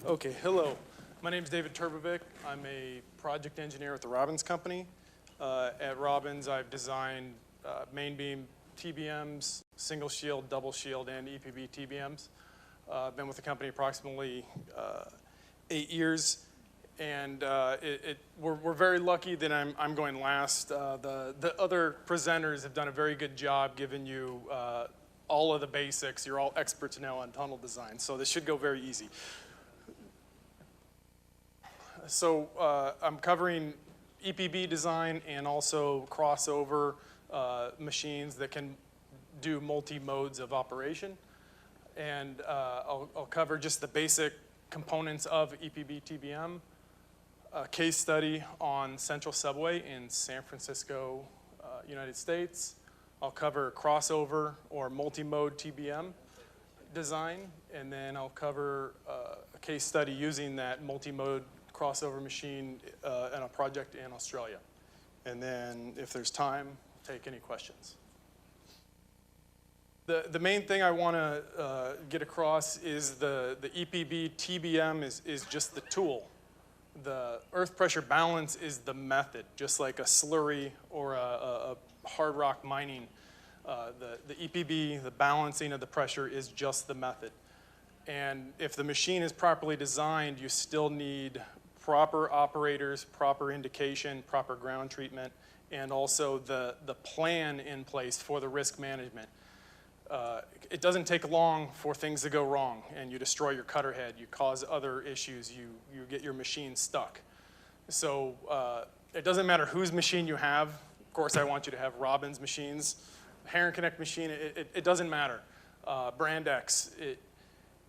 Okay, hello. My name is David Turbovic. I'm a project engineer at the Robbins Company. At Robbins, I've designed main beam TBMs, single shield, double shield, and EPB TBMs. I've been with the company approximately 8 years, and we're very lucky that I'm going last. The other presenters have done a very good job giving you all of the basics. You're all experts now on tunnel design, so this should go very easy. So I'm covering EPB design and also crossover machines that can do multi-modes of operation. And I'll cover just the basic components of EPB TBM, a case study on Central Subway in San Francisco, United States. I'll cover crossover or multi-mode TBM design, and then I'll cover a case study using that multi-mode crossover machine in a project in Australia. And then if there's time, I'll take any questions. The main thing I want to get across is the EPB TBM is just the tool. The earth pressure balance is the method, just like a slurry or a hard rock mining. The EPB, the balancing of the pressure, is just the method. And if the machine is properly designed, you still need proper operators, proper indication, proper ground treatment, and also the plan in place for the risk management. It doesn't take long for things to go wrong, and you destroy your cutter head, you cause other issues, you get your machine stuck. So it doesn't matter whose machine you have. Of course, I want you to have Robbins machines, Heron Connect machine, it doesn't matter. Brand X,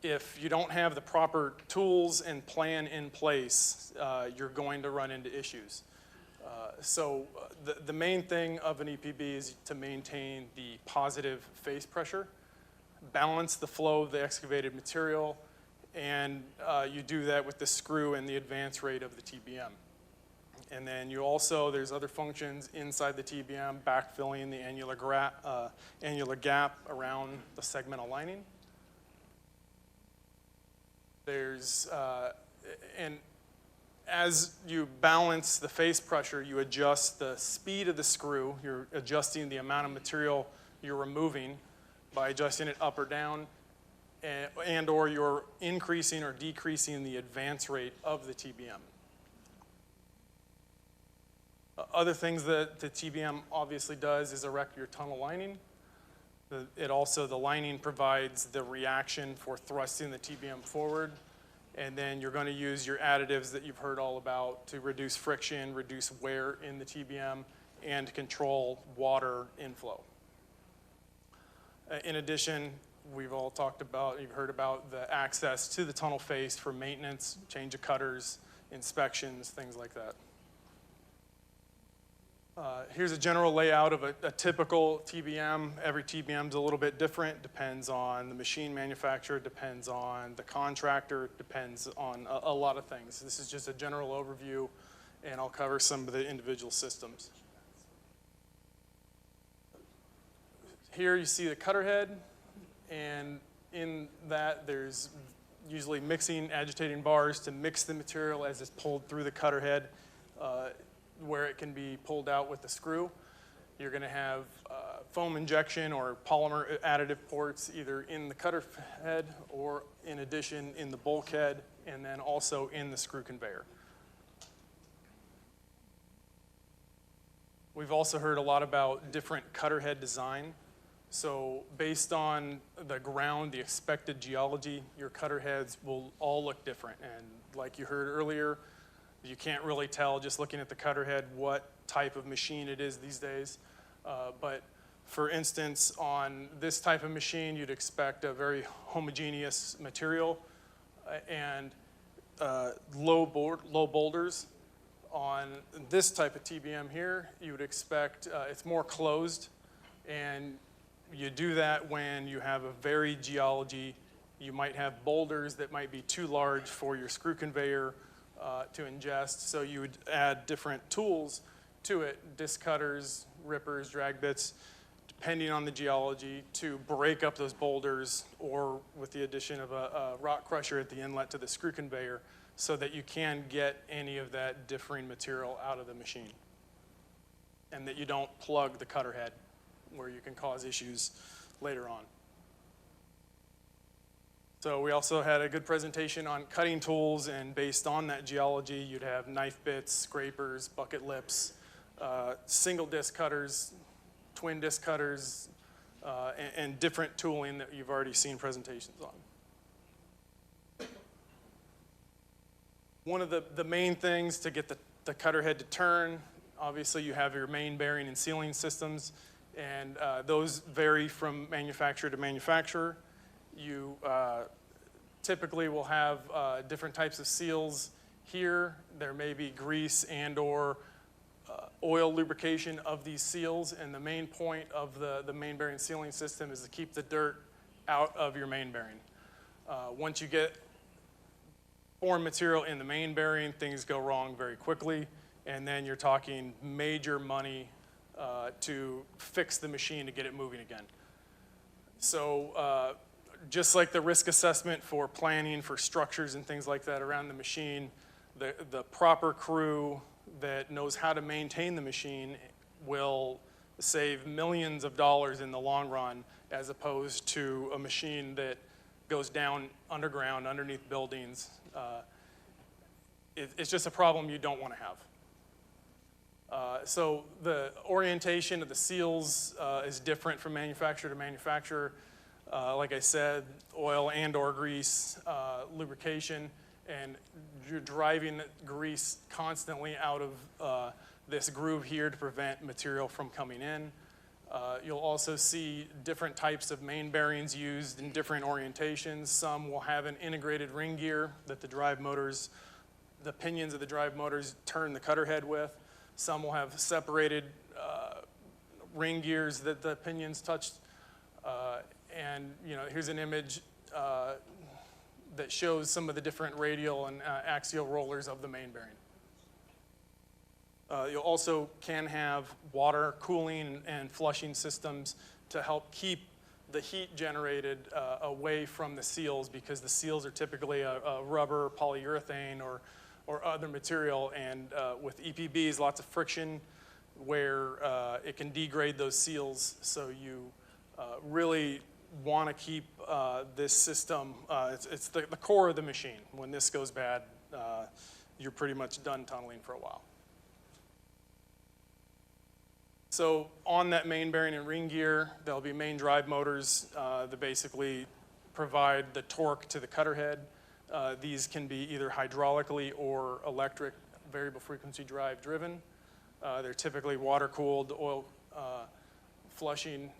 if you don't have the proper tools and plan in place, you're going to run into issues. So the main thing of an EPB is to maintain the positive face pressure, balance the flow of the excavated material, and you do that with the screw and the advance rate of the TBM. And then you also, there's other functions inside the TBM, backfilling the annular gap around the segmental lining. There's, and as you balance the face pressure, you adjust the speed of the screw. You're adjusting the amount of material you're removing by adjusting it up or down, and or you're increasing or decreasing the advance rate of the TBM. Other things that the TBM obviously does is erect your tunnel lining. The lining provides the reaction for thrusting the TBM forward, and then you're going to use your additives that you've heard all about to reduce friction, reduce wear in the TBM, and control water inflow. In addition, we've all talked about, you've heard about the access to the tunnel face for maintenance, change of cutters, inspections, things like that. Here's a general layout of a typical TBM. Every TBM is a little bit different. Depends on the machine manufacturer, depends on the contractor, depends on a lot of things. This is just a general overview, and I'll cover some of the individual systems. Here you see the cutter head, and in that there's usually mixing, agitating bars to mix the material as it's pulled through the cutter head. Where it can be pulled out with the screw. You're going to have foam injection or polymer additive ports either in the cutter head or in addition in the bulkhead, and then also in the screw conveyor. We've also heard a lot about different cutter head design. So based on the ground, the expected geology, your cutter heads will all look different. And like you heard earlier, you can't really tell just looking at the cutter head what type of machine it is these days. But for instance, on this type of machine, you'd expect a very homogeneous material and low boulders. On this type of TBM here, you would expect it's more closed, and you do that when you have a varied geology. You might have boulders that might be too large for your screw conveyor to ingest, so you would add different tools to it, disc cutters, rippers, drag bits, depending on the geology, to break up those boulders, or with the addition of a rock crusher at the inlet to the screw conveyor, so that you can get any of that differing material out of the machine, and that you don't plug the cutter head where you can cause issues later on. So we also had a good presentation on cutting tools, and based on that geology, you'd have knife bits, scrapers, bucket lips, single disc cutters, twin disc cutters, and different tooling that you've already seen presentations on. One of the main things to get the cutter head to turn, obviously you have your main bearing and sealing systems, and those vary from manufacturer to manufacturer. You typically will have different types of seals here. There may be grease and or oil lubrication of these seals, and the main point of the main bearing sealing system is to keep the dirt out of your main bearing. Once you get foreign material in the main bearing, things go wrong very quickly, and then you're talking major money to fix the machine to get it moving again. So just like the risk assessment for planning for structures and things like that around the machine, the proper crew that knows how to maintain the machine will save millions of dollars in the long run, as opposed to a machine that goes down underground, underneath buildings. It's just a problem you don't want to have. So the orientation of the seals is different from manufacturer to manufacturer. Like I said, oil and or grease, lubrication, and you're driving grease constantly out of this groove here to prevent material from coming in. You'll also see different types of main bearings used in different orientations. Some will have an integrated ring gear that the pinions of the drive motors turn the cutter head with. Some will have separated ring gears that the pinions touch. And here's an image that shows some of the different radial and axial rollers of the main bearing. You also can have water cooling and flushing systems to help keep the heat generated away from the seals, because the seals are typically a rubber, polyurethane, or other material, and with EPBs, lots of friction where it can degrade those seals. So you really want to keep this system, it's the core of the machine. When this goes bad, you're pretty much done tunneling for a while. So on that main bearing and ring gear, there'll be main drive motors that basically provide the torque to the cutter head. These can be either hydraulically or electric, variable frequency drive driven. They're typically water cooled, oil flushing.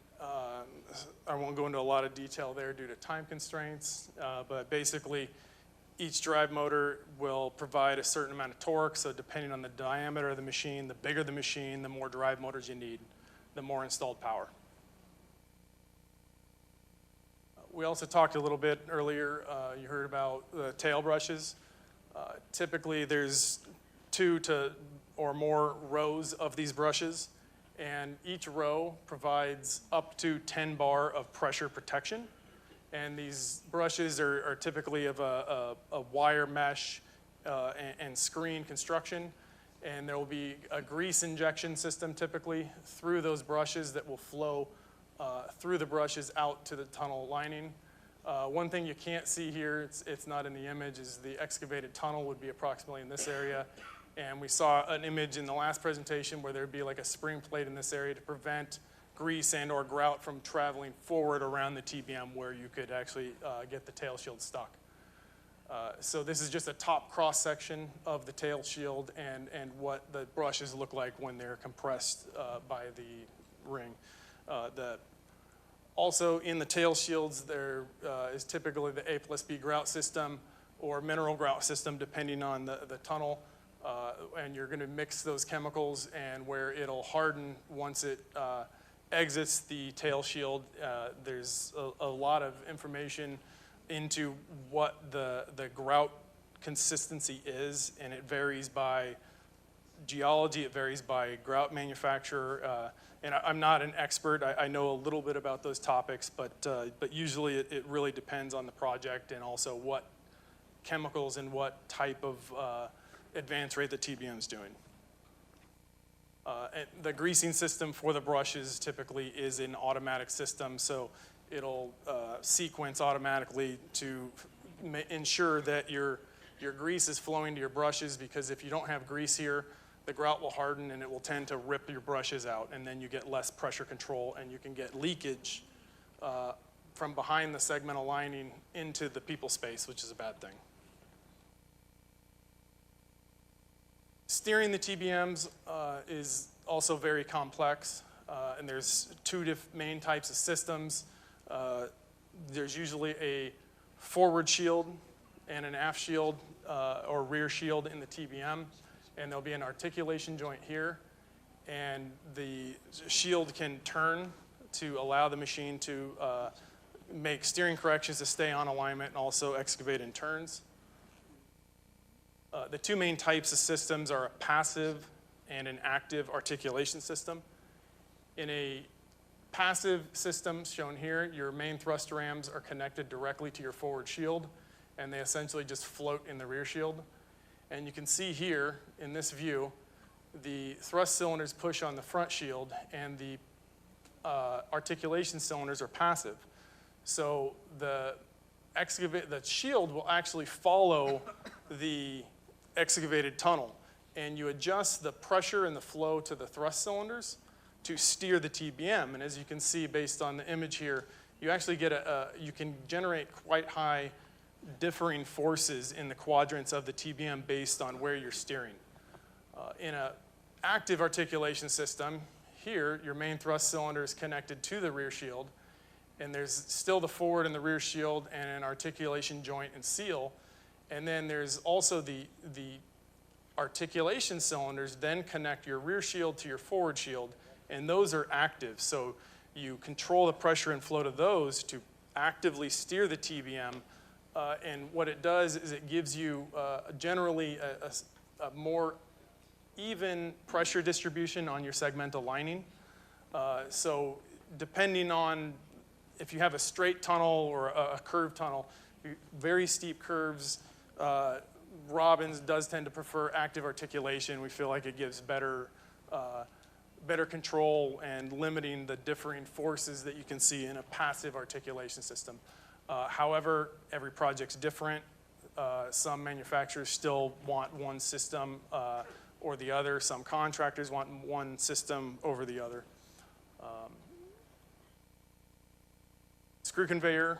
I won't go into a lot of detail there due to time constraints, but basically each drive motor will provide a certain amount of torque. So depending on the diameter of the machine, the bigger the machine, the more drive motors you need, the more installed power. We also talked a little bit earlier, you heard about the tail brushes. Typically there's 2 or more rows of these brushes, and each row provides up to 10 bar of pressure protection. And these brushes are typically of a wire mesh and screen construction, and there will be a grease injection system typically through those brushes that will flow through the brushes out to the tunnel lining. One thing you can't see here, it's not in the image, is the excavated tunnel would be approximately in this area. And we saw an image in the last presentation where there'd be like a spring plate in this area to prevent grease and or grout from traveling forward around the TBM, where you could actually get the tail shield stuck. So this is just a top cross section of the tail shield and what the brushes look like when they're compressed by the ring. Also in the tail shields, there is typically the A plus B grout system or mineral grout system, depending on the tunnel. And you're going to mix those chemicals, and where it'll harden once it exits the tail shield. There's a lot of information into what the grout consistency is, and it varies by geology, it varies by grout manufacturer, and I'm not an expert. I know a little bit about those topics, but usually it really depends on the project and also what chemicals and what type of advance rate the TBM is doing. And the greasing system for the brushes typically is an automatic system, so it'll sequence automatically to ensure that your grease is flowing to your brushes, because if you don't have grease here, the grout will harden and it will tend to rip your brushes out, and then you get less pressure control and you can get leakage from behind the segmental lining into the people space, which is a bad thing. Steering the TBMs is also very complex, and there's two main types of systems. There's usually a forward shield and an aft shield or rear shield in the TBM, and there'll be an articulation joint here, and the shield can turn to allow the machine to make steering corrections to stay on alignment and also excavate in turns. The two main types of systems are a passive and an active articulation system. In a passive system shown here, your main thrust rams are connected directly to your forward shield, and they essentially just float in the rear shield. And you can see here in this view, the thrust cylinders push on the front shield and the articulation cylinders are passive. So the shield will actually follow the excavated tunnel, and you adjust the pressure and the flow to the thrust cylinders to steer the TBM. And as you can see based on the image here, you actually get you can generate quite high differing forces in the quadrants of the TBM based on where you're steering. In an active articulation system, here your main thrust cylinder is connected to the rear shield, and there's still the forward and the rear shield and an articulation joint and seal. And then there's also the articulation cylinders then connect your rear shield to your forward shield, and those are active. So you control the pressure and flow to those to actively steer the TBM. And what it does is it gives you generally a more even pressure distribution on your segmental lining. So depending on if you have a straight tunnel or a curved tunnel, very steep curves, Robbins does tend to prefer active articulation. We feel like it gives better control and limiting the differing forces that you can see in a passive articulation system. However, every project's different. Some manufacturers still want one system or the other. Some contractors want one system over the other. Screw conveyor,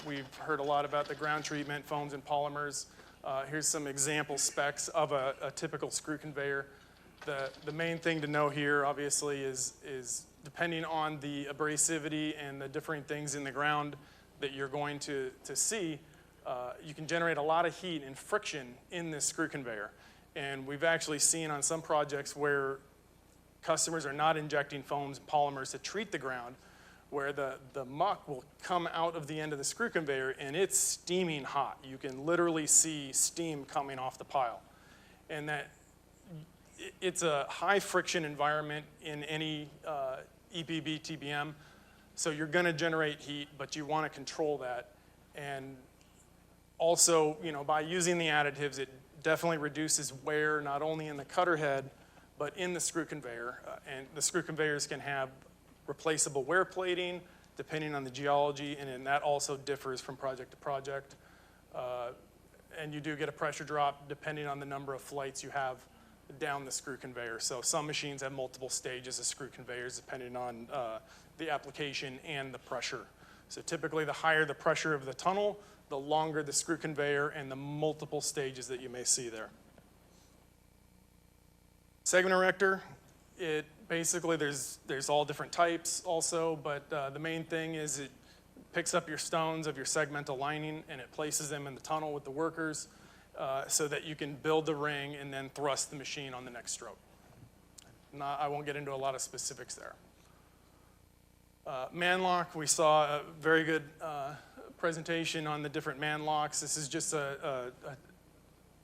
we've heard a lot about the ground treatment, foams and polymers. Here's some example specs of a typical screw conveyor. The main thing to know here, obviously, is depending on the abrasivity and the different things in the ground that you're going to see, you can generate a lot of heat and friction in this screw conveyor. And we've actually seen on some projects where customers are not injecting foams and polymers to treat the ground, where the muck will come out of the end of the screw conveyor and it's steaming hot. You can literally see steam coming off the pile. And that it's a high friction environment in any EPB TBM. So you're gonna generate heat, but you wanna control that. And also, by using the additives, it definitely reduces wear, not only in the cutter head, but in the screw conveyor. And the screw conveyors can have replaceable wear plating, depending on the geology, and that also differs from project to project. And you do get a pressure drop depending on the number of flights you have down the screw conveyor. So some machines have multiple stages of screw conveyors depending on the application and the pressure. So typically the higher the pressure of the tunnel, the longer the screw conveyor and the multiple stages that you may see there. Segment erector, basically there's all different types also, but the main thing is it picks up your stones of your segmental lining and it places them in the tunnel with the workers so that you can build the ring and then thrust the machine on the next stroke. I won't get into a lot of specifics there. Man-lock, we saw a very good presentation on the different man-locks. This is just a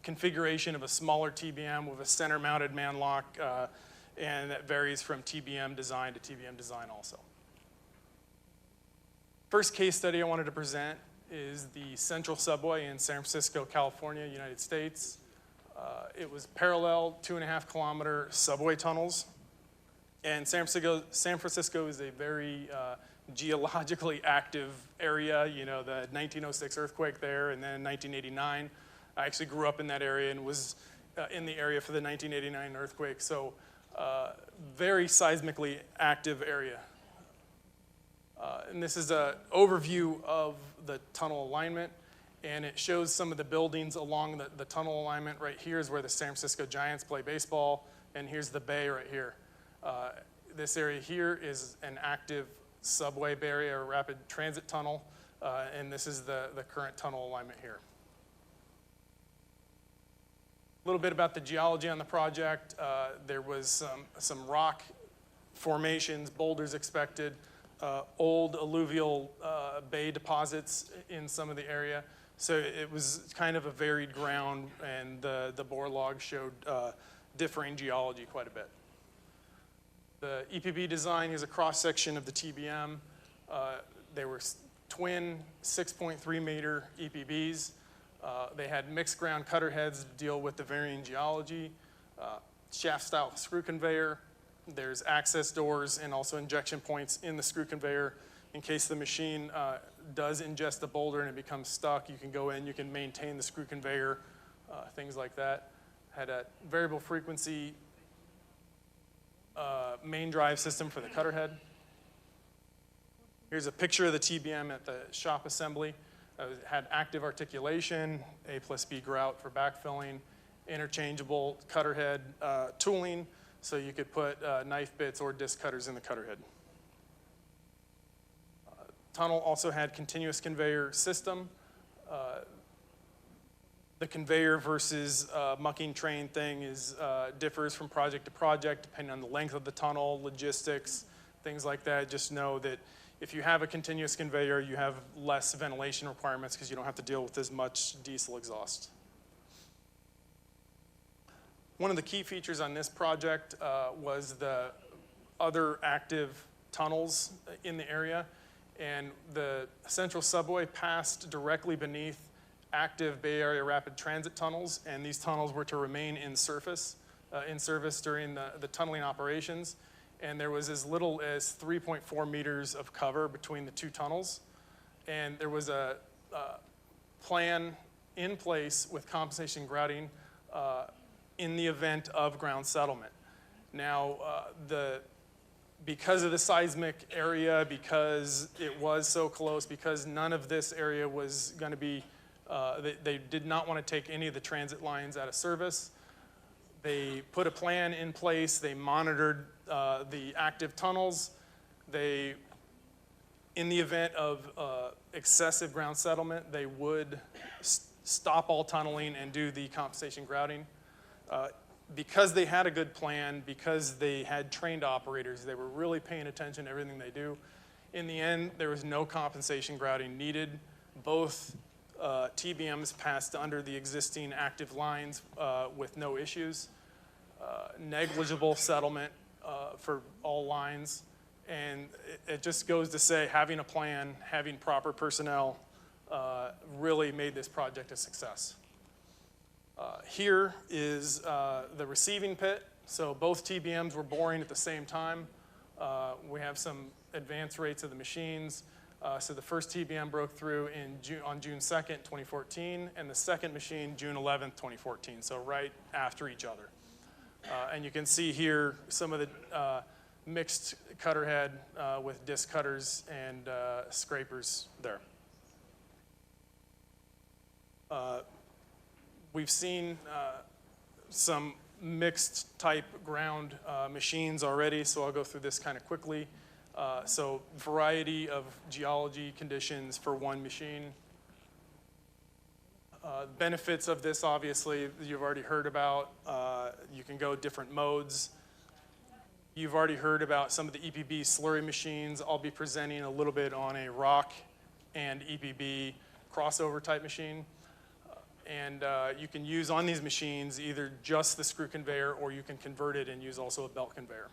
configuration of a smaller TBM with a center-mounted man lock, and that varies from TBM design to TBM design also. First case study I wanted to present is the Central Subway in San Francisco, California, United States. It was parallel 2.5-kilometer subway tunnels. And San Francisco is a very geologically active area. You know, the 1906 earthquake there, and then 1989. I actually grew up in that area and was in the area for the 1989 earthquake. So very seismically active area. And this is an overview of the tunnel alignment, and it shows some of the buildings along the tunnel alignment. Right here is where the San Francisco Giants play baseball, and here's the bay right here. This area here is an active subway Bay Area rapid transit tunnel, and this is the current tunnel alignment here. A little bit about the geology on the project. There was some rock formations, boulders expected, old alluvial bay deposits in some of the area. So it was kind of a varied ground, and the bore log showed differing geology quite a bit. The EPB design is a cross-section of the TBM. They were twin 6.3 meter EPBs. They had mixed ground cutter heads to deal with the varying geology, shaft-style screw conveyor. There's access doors and also injection points in the screw conveyor. In case the machine does ingest the boulder and it becomes stuck, you can go in, you can maintain the screw conveyor, things like that. Had a variable frequency main drive system for the cutter head. Here's a picture of the TBM at the shop assembly. It had active articulation, A plus B grout for backfilling, interchangeable cutter head tooling, so you could put knife bits or disc cutters in the cutter head. Tunnel also had continuous conveyor system. The conveyor versus mucking train thing differs from project to project depending on the length of the tunnel, logistics, things like that. Just know that if you have a continuous conveyor, you have less ventilation requirements because you don't have to deal with as much diesel exhaust. One of the key features on this project was the other active tunnels in the area, and the Central Subway passed directly beneath active Bay Area rapid transit tunnels, and these tunnels were to remain in service during the tunneling operations. And there was as little as 3.4 meters of cover between the two tunnels. And there was a plan in place with compensation grouting in the event of ground settlement. Now, because of the seismic area, because it was so close, because none of this area was going to be, they did not want to take any of the transit lines out of service. They put a plan in place. They monitored the active tunnels. They, in the event of excessive ground settlement, they would stop all tunneling and do the compensation grouting. Because they had a good plan, because they had trained operators, they were really paying attention to everything they do. In the end, there was no compensation grouting needed. Both TBMs passed under the existing active lines with no issues. Negligible settlement for all lines. And it just goes to say having a plan, having proper personnel really made this project a success. Here is the receiving pit. So both TBMs were boring at the same time. We have some advance rates of the machines. So the first TBM broke through on June 2nd, 2014, and the second machine, June 11th, 2014, so right after each other. And you can see here some of the mixed cutter head with disc cutters and scrapers there. We've seen some mixed type ground machines already, so I'll go through this kind of quickly. So variety of geology conditions for one machine. Benefits of this, obviously, you've already heard about. You can go different modes. You've already heard about some of the EPB slurry machines. I'll be presenting a little bit on a rock and EPB crossover type machine. And you can use on these machines either just the screw conveyor, or you can convert it and use also a belt conveyor.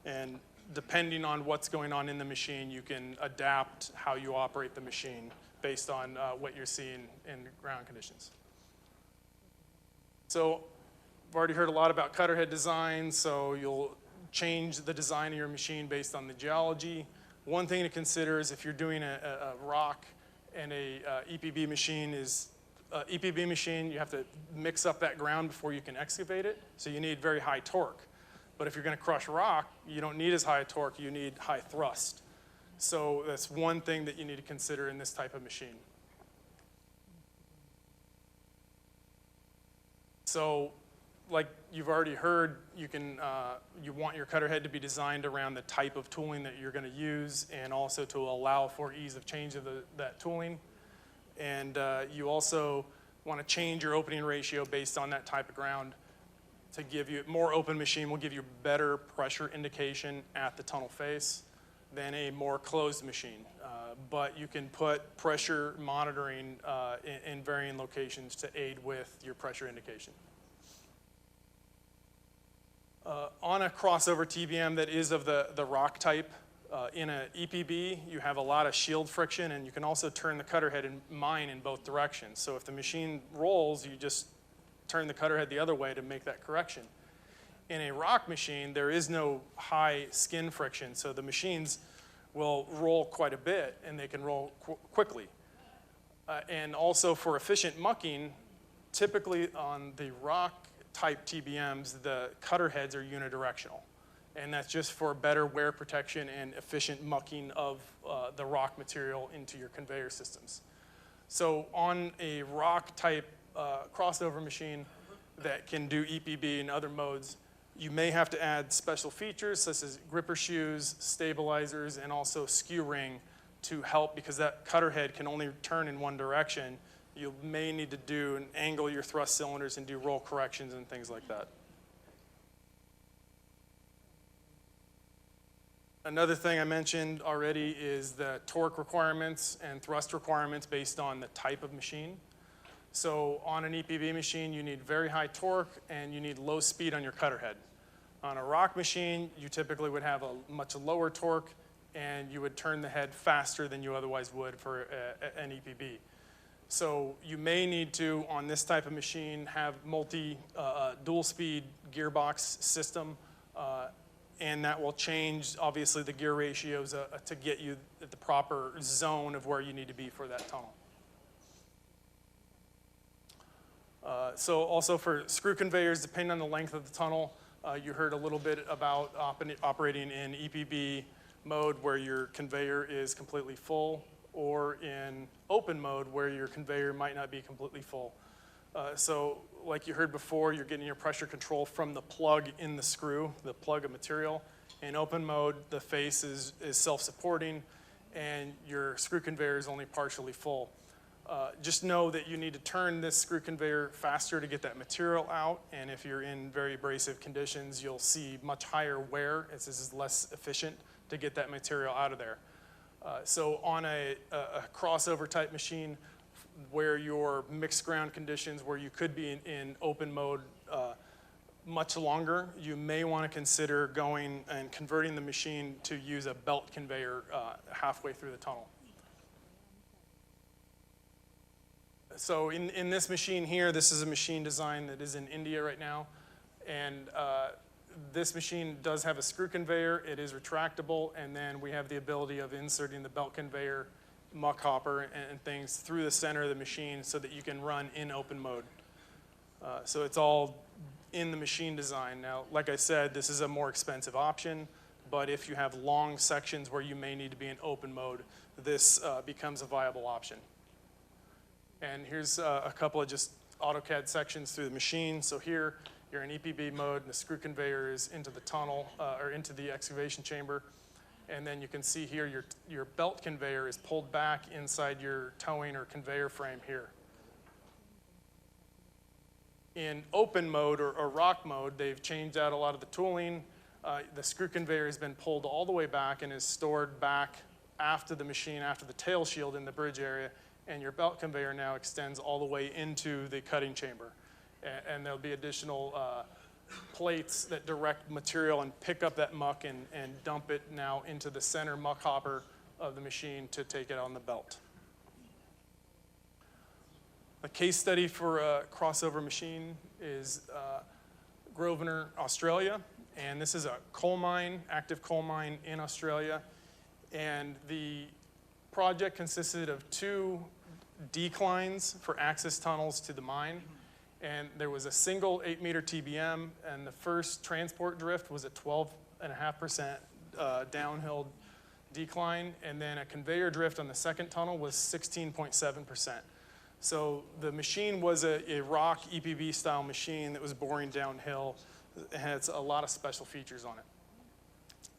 And depending on what's going on in the machine, you can adapt how you operate the machine based on what you're seeing in ground conditions. So I've already heard a lot about cutter head design, so you'll change the design of your machine based on the geology. One thing to consider is if you're doing a rock and a EPB machine is, EPB machine, you have to mix up that ground before you can excavate it, so you need very high torque. But if you're going to crush rock, you don't need as high a torque, you need high thrust. So that's one thing that you need to consider in this type of machine. So like you've already heard, you want your cutter head to be designed around the type of tooling that you're going to use, and also to allow for ease of change of that tooling. And you also want to change your opening ratio based on that type of ground to give you more open machine will give you better pressure indication at the tunnel face than a more closed machine. But you can put pressure monitoring in varying locations to aid with your pressure indication. On a crossover TBM that is of the rock type, in an EPB, you have a lot of shield friction, and you can also turn the cutter head and mine in both directions. So if the machine rolls, you just turn the cutter head the other way to make that correction. In a rock machine, there is no high skin friction, so the machines will roll quite a bit, and they can roll quickly. And also for efficient mucking, typically on the rock type TBMs, the cutter heads are unidirectional. And that's just for better wear protection and efficient mucking of the rock material into your conveyor systems. So on a rock type crossover machine that can do EPB and other modes, you may have to add special features such as gripper shoes, stabilizers, and also skew ring to help, because that cutter head can only turn in one direction. You may need to do and angle your thrust cylinders and do roll corrections and things like that. Another thing I mentioned already is the torque requirements and thrust requirements based on the type of machine. So on an EPB machine, you need very high torque and you need low speed on your cutter head. On a rock machine, you typically would have a much lower torque and you would turn the head faster than you otherwise would for an EPB. So you may need to, on this type of machine, have dual speed gearbox system, and that will change, obviously, the gear ratios to get you at the proper zone of where you need to be for that tunnel. So also for screw conveyors, depending on the length of the tunnel, you heard a little bit about operating in EPB mode where your conveyor is completely full, or in open mode where your conveyor might not be completely full. So like you heard before, you're getting your pressure control from the plug in the screw, the plug of material. In open mode, the face is self-supporting and your screw conveyor is only partially full. Just know that you need to turn this screw conveyor faster to get that material out, and if you're in very abrasive conditions, you'll see much higher wear, as this is less efficient to get that material out of there. So on a crossover type machine, where your mixed ground conditions, where you could be in open mode much longer, you may want to consider going and converting the machine to use a belt conveyor halfway through the tunnel. So in this machine here, this is a machine design that is in India right now, and this machine does have a screw conveyor. It is retractable, and then we have the ability of inserting the belt conveyor, muck hopper, and things through the center of the machine so that you can run in open mode. So it's all in the machine design. Now, like I said, this is a more expensive option, but if you have long sections where you may need to be in open mode, this becomes a viable option. And here's a couple of just AutoCAD sections through the machine. So here, you're in EPB mode, and the screw conveyor is into the tunnel, or into the excavation chamber. And then you can see here your belt conveyor is pulled back inside your towing or conveyor frame here. In open mode or rock mode, they've changed out a lot of the tooling. The screw conveyor has been pulled all the way back and is stored back after the machine, after the tail shield in the bridge area, and your belt conveyor now extends all the way into the cutting chamber. And there'll be additional plates that direct material and pick up that muck and dump it now into the center muck hopper of the machine to take it on the belt. A case study for a crossover machine is Grosvenor, Australia. And this is a coal mine, active coal mine in Australia. And the project consisted of 2 declines for access tunnels to the mine. And there was a single 8-meter TBM, and the first transport drift was a 12.5% downhill decline, and then a conveyor drift on the second tunnel was 16.7%. So the machine was a rock EPB style machine that was boring downhill. It has a lot of special features on it.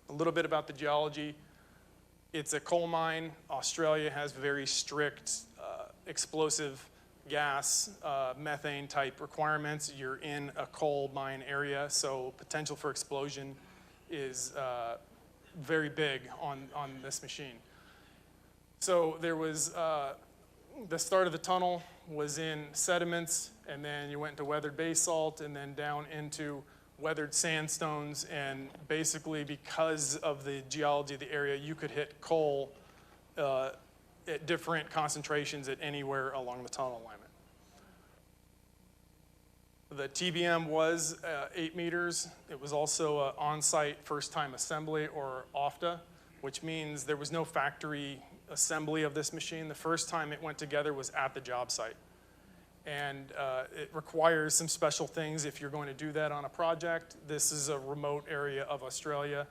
A little bit about the geology. It's a coal mine. Australia has very strict explosive gas, methane type requirements. You're in a coal mine area, so potential for explosion is very big on this machine. So there was, the start of the tunnel was in sediments, and then you went into weathered basalt, and then down into weathered sandstones, and basically because of the geology of the area, you could hit coal at different concentrations at anywhere along the tunnel alignment. The TBM was 8 meters. It was also an on-site first-time assembly, or OFTA, which means there was no factory assembly of this machine. The first time it went together was at the job site. And it requires some special things if you're going to do that on a project. This is a remote area of Australia,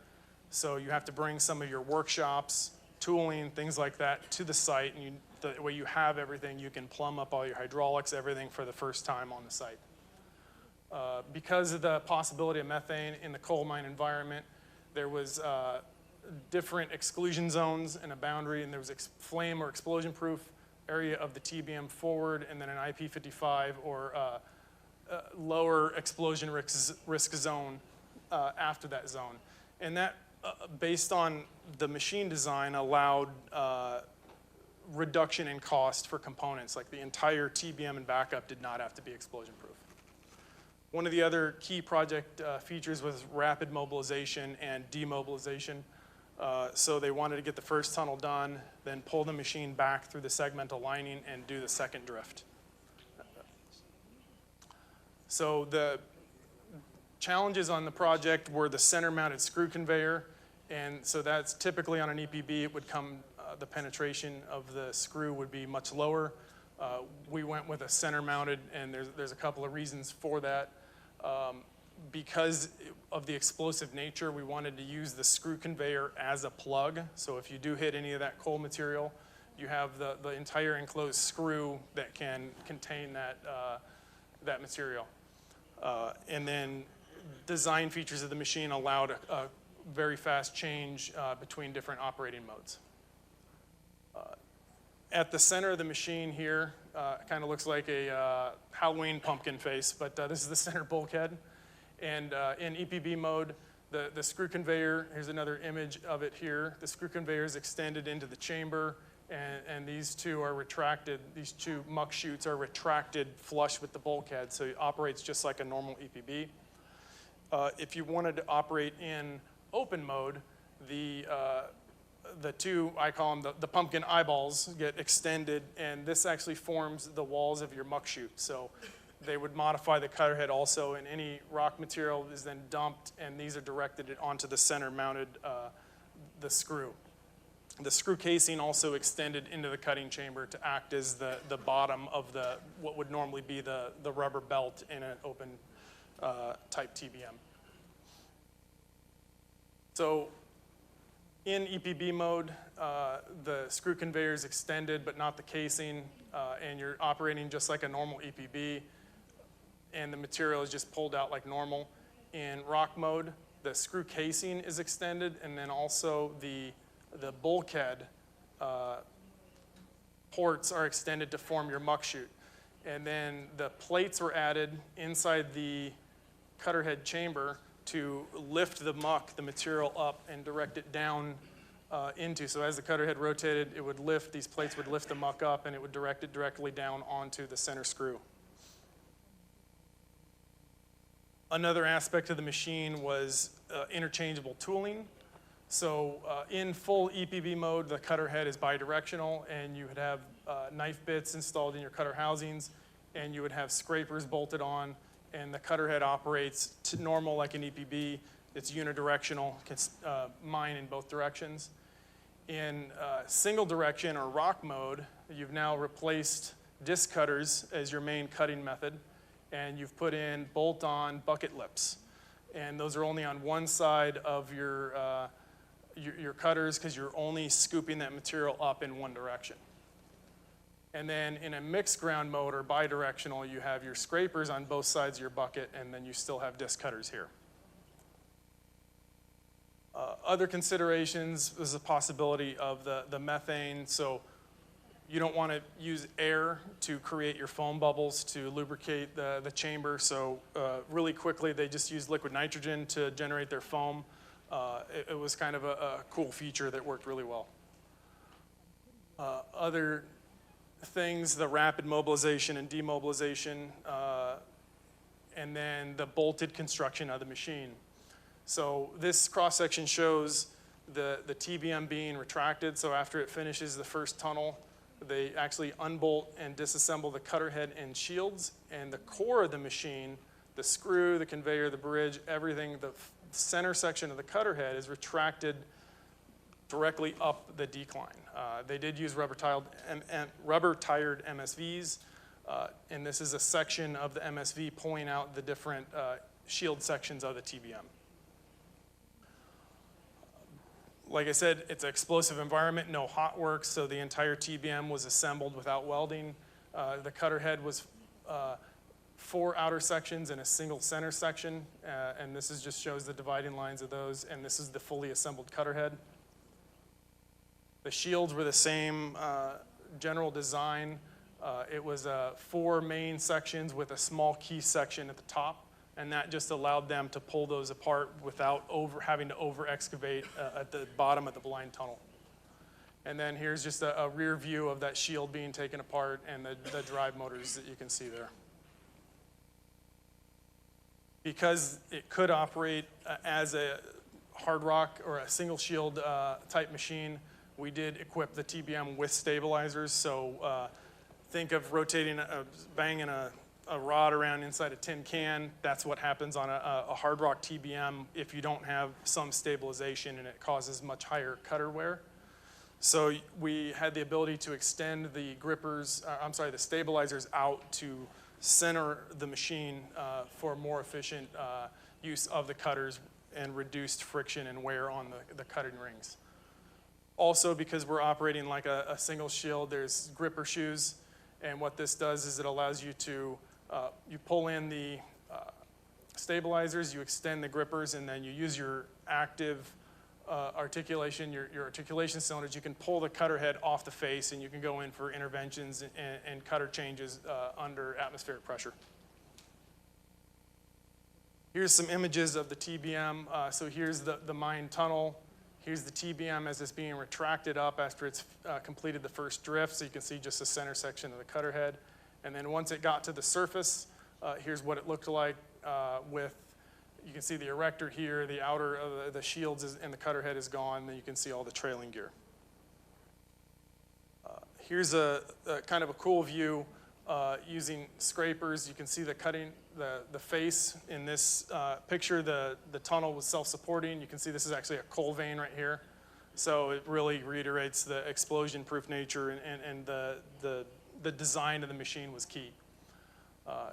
so you have to bring some of your workshops, tooling, things like that to the site, and the way you have everything, you can plumb up all your hydraulics, everything for the first time on the site. Because of the possibility of methane in the coal mine environment, there was different exclusion zones and a boundary, and there was flame or explosion proof area of the TBM forward, and then an IP55 or lower explosion risk zone after that zone. And that, based on the machine design, allowed reduction in cost for components. Like the entire TBM and backup did not have to be explosion proof. One of the other key project features was rapid mobilization and demobilization. So they wanted to get the first tunnel done, then pull the machine back through the segmental lining and do the second drift. So the challenges on the project were the center-mounted screw conveyor, and so that's typically on an EPB. It would come, the penetration of the screw would be much lower. We went with a center-mounted, and there's a couple of reasons for that. Because of the explosive nature, we wanted to use the screw conveyor as a plug. So if you do hit any of that coal material, you have the entire enclosed screw that can contain that, that material. And then design features of the machine allowed a very fast change between different operating modes. At the center of the machine here, kind of looks like a Halloween pumpkin face, but this is the center bulkhead. And in EPB mode, the screw conveyor, here's another image of it here. The screw conveyor is extended into the chamber, and these two are retracted. These 2 muck chutes are retracted flush with the bulkhead, so it operates just like a normal EPB. If you wanted to operate in open mode, the 2, I call them the pumpkin eyeballs, get extended, and this actually forms the walls of your muck chute. So they would modify the cutter head also, and any rock material is then dumped, and these are directed onto the center mounted the screw. The screw casing also extended into the cutting chamber to act as the bottom of what would normally be the rubber belt in an open type TBM. So in EPB mode, the screw conveyor is extended but not the casing, and you're operating just like a normal EPB, and the material is just pulled out like normal. In rock mode, the screw casing is extended, and then also the bulkhead ports are extended to form your muck chute. And then the plates were added inside the cutter head chamber to lift the muck, the material up, and direct it down into. So as the cutter head rotated, it would lift, these plates would lift the muck up, and it would direct it directly down onto the center screw. Another aspect of the machine was interchangeable tooling. So in full EPB mode, the cutter head is bidirectional, and you would have knife bits installed in your cutter housings, and you would have scrapers bolted on, and the cutter head operates to normal like an EPB. It's unidirectional, can mine in both directions. In single direction or rock mode, you've now replaced disc cutters as your main cutting method, and you've put in bolt-on bucket lips. And those are only on one side of your cutters because you're only scooping that material up in one direction. And then in a mixed ground mode or bidirectional, you have your scrapers on both sides of your bucket, and then you still have disc cutters here. Other considerations is the possibility of the methane. So you don't want to use air to create your foam bubbles to lubricate the chamber. So really quickly, they just used liquid nitrogen to generate their foam. It was kind of a cool feature that worked really well. Other things, the rapid mobilization and demobilization, and then the bolted construction of the machine. So this cross-section shows the TBM being retracted. So after it finishes the first tunnel, they actually unbolt and disassemble the cutter head and shields, and the core of the machine, the screw, the conveyor, the bridge, everything, the center section of the cutter head is retracted directly up the decline. They did use rubber-tired MSVs, and this is a section of the MSV pulling out the different shield sections of the TBM. Like I said, it's an explosive environment, no hot work, so the entire TBM was assembled without welding. The cutter head was 4 outer sections and a single center section, and this just shows the dividing lines of those, and this is the fully assembled cutter head. The shields were the same general design. It was 4 main sections with a small key section at the top, and that just allowed them to pull those apart without having to over-excavate at the bottom of the blind tunnel. And then here's just a rear view of that shield being taken apart and the drive motors that you can see there. Because it could operate as a hard rock or a single shield type machine, we did equip the TBM with stabilizers. So think of rotating, banging a rod around inside a tin can. That's what happens on a hard rock TBM if you don't have some stabilization, and it causes much higher cutter wear. So we had the ability to extend the grippers, the stabilizers out to center the machine for more efficient use of the cutters and reduced friction and wear on the cutting rings. Also, because we're operating like a single shield, there's gripper shoes, and what this does is it allows you to you pull in the stabilizers, you extend the grippers, and then you use your active articulation, your articulation cylinders. You can pull the cutter head off the face, and you can go in for interventions and cutter changes under atmospheric pressure. Here's some images of the TBM. So here's the mine tunnel. Here's the TBM as it's being retracted up after it's completed the first drift. So you can see just the center section of the cutter head. And then once it got to the surface, here's what it looked like with, you can see the erector here, the outer of the shields and the cutter head is gone. Then you can see all the trailing gear. Here's a kind of a cool view using scrapers. You can see the cutting, the face in this picture. The tunnel was self-supporting. You can see this is actually a coal vein right here. So it really reiterates the explosion-proof nature, and the design of the machine was key.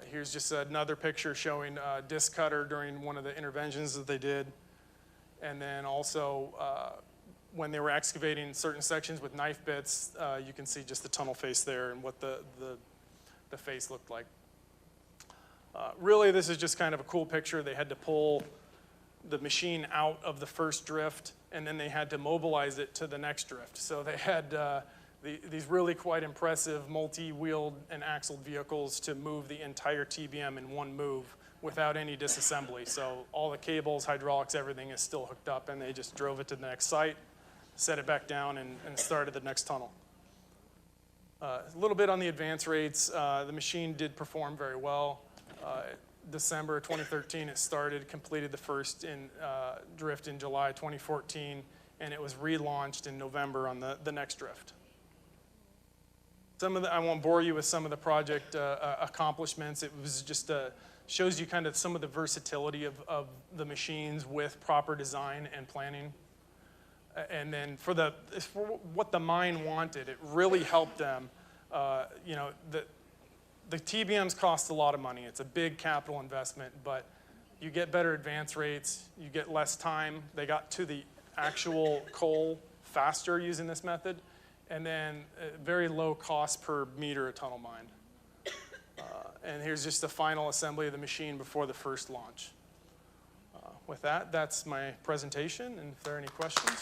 Here's just another picture showing disc cutter during one of the interventions that they did. And then also when they were excavating certain sections with knife bits, you can see just the tunnel face there and what the face looked like. Really, this is just kind of a cool picture. They had to pull the machine out of the first drift, and then they had to mobilize it to the next drift. So they had these really quite impressive multi-wheeled and axled vehicles to move the entire TBM in one move without any disassembly. So all the cables, hydraulics, everything is still hooked up, and they just drove it to the next site. set it back down, and started the next tunnel. A little bit on the advance rates. The machine did perform very well. December 2013 it started, completed the first drift in July 2014, and it was relaunched in November on the next drift. I won't bore you with some of the project accomplishments. It was just shows you kind of some of the versatility of the machines with proper design and planning. And then for what the mine wanted, it really helped them. You know, the TBMs cost a lot of money. It's a big capital investment, but you get better advance rates, you get less time. They got to the actual coal faster using this method, and then very low cost per meter of tunnel mined. And here's just the final assembly of the machine before the first launch. With that, that's my presentation, and if there are any questions.